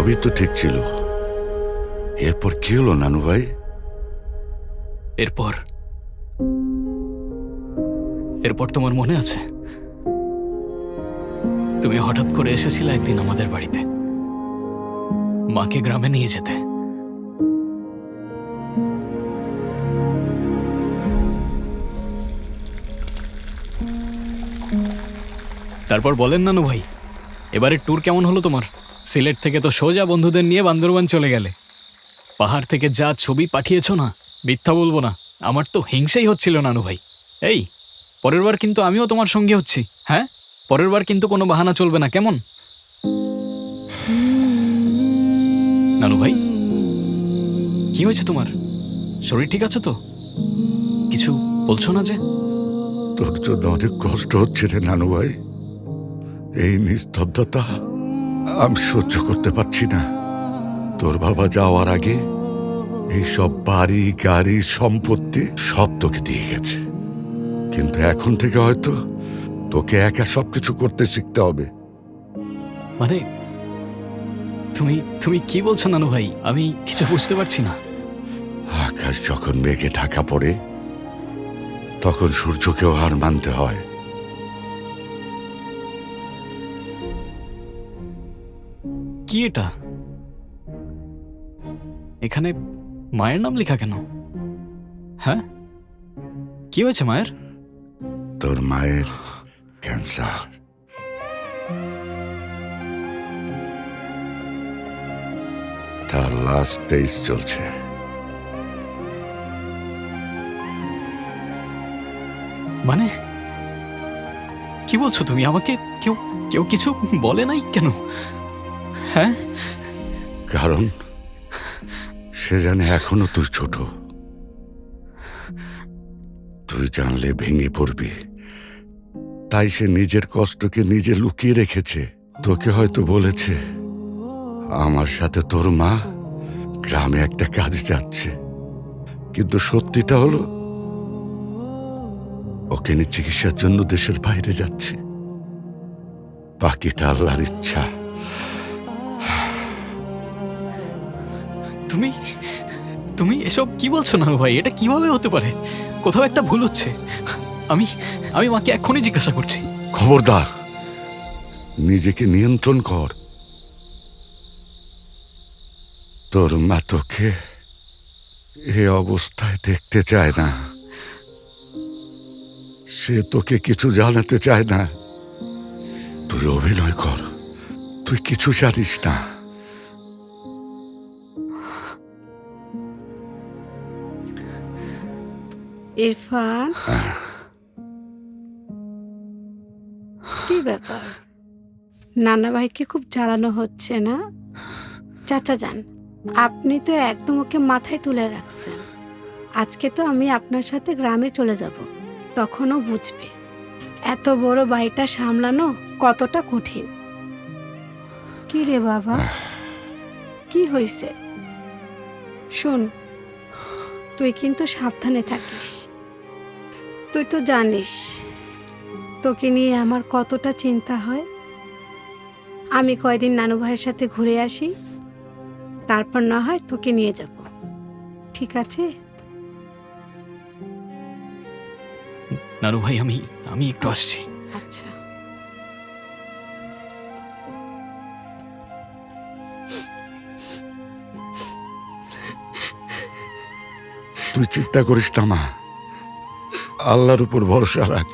সবই তো ঠিক ছিল। এরপর কি হলো নানু ভাই? এরপর এরপর তোমার মনে আছে, তুমি হঠাৎ করে এসেছিলে একদিন আমাদের বাড়িতে মাকে গ্রামে নিয়ে যেতে। তারপর বলেন নানু ভাই, এবারের ট্যুর কেমন হলো তোমার? সিলেট থেকে তো সোজা বন্ধুদের নিয়ে বান্দরবান চলে গেলে। পাহাড় থেকে যা ছবি পাঠিয়েছো না, মিথ্যা বলবো না, আমার তো হিংসেই হচ্ছিল নানু ভাই। এই, পরের বার কিন্তু আমিও তোমার সঙ্গে হচ্ছি। হ্যাঁ, পরের বার কিন্তু কোনো বাহানা চলবে না, কেমন? নানু ভাই, কি হয়েছে তোমার? শরীর ঠিক আছে তো? কিছু বলছো না যে? তোর জন্য অনেক কষ্ট হচ্ছে রে নানু ভাই। এই নিস্তব্ধতা আমি সহ্য করতে পারছি না। তোর বাবা যাওয়ার আগে এই সব বাড়ি গাড়ি সম্পত্তি সব তোকে দিয়ে গেছে, কিন্তু এখন থেকে হয়তো তোকে একা সবকিছু করতে শিখতে হবে। মানে তুমি তুমি কি বলছো নানু ভাই? আমি কিছু বুঝতে পারছি না। আকাশ যখন মেঘে ঢাকা পড়ে তখন সূর্যকেও হার মানতে হয়। কি এটা? এখানে মায়ের নাম লেখা কেন? হ্যাঁ, কি হয়েছে মায়ের? তোর মায়ের ক্যান্সার। তার লাস্ট স্টেজ চলছে। মানে কি বলছো তুমি? আমাকে কেউ কেউ কিছু বলে নাই কেন? হ্যাঁ, কারণ সে জানে এখনো তুই ছোট, তুই জানলে ভেঙে পড়বি, তাই সে নিজের কষ্টকে নিজে লুকিয়ে রেখেছে। তোকে হয়তো বলেছে আমার সাথে তোর মা গ্রামে একটা কাজ যাচ্ছে, কিন্তু সত্যিটা হলো ওকে নিয়ে চিকিৎসার জন্য দেশের বাইরে যাচ্ছে। বাকিটা আল্লাহর ইচ্ছা। তুমি তুমি এসব কি বলছো নানু ভাই? এটা কিভাবে হতে পারে? কোথাও একটা ভুল হচ্ছে। আমি আমি মাকে এক্ষুনি জিজ্ঞাসা করছি। খবরদার, নিজেকে নিয়ন্ত্রণ কর। তোর মা তোকে এ অবস্থায় দেখতে চায় না, সে তোকে কিছু জানাতে চায় না। তুই অভিনয় কর, তুই কিছু জানিস না। ইরফান, কি ব্যাপার? নানা ভাইকে খুব জ্বালানো হচ্ছে না? চাচা যান, আপনি তো একদম ওকে মাথায় তুলে রাখছেন। আজকে তো আমি আপনার সাথে গ্রামে চলে যাব, তখনও বুঝবে এত বড় বাড়িটা সামলানো কতটা কঠিন। কি রে বাবা, কি হয়েছে? শোন, তুই কিন্তু সাবধানে থাকিস। তুই তো জানিস তোকে নিয়ে আমার কতটা চিন্তা হয়। আমি কয়দিন নানু ভাইয়ের সাথে ঘুরে আসি, তারপর না হয় তোকে নিয়ে যাব, ঠিক আছে? নানু ভাই, আমি আমি একটু আসছি। আচ্ছা। তুই চিন্তা করিস না মা, আল্লাহর উপর ভরসা রাখ।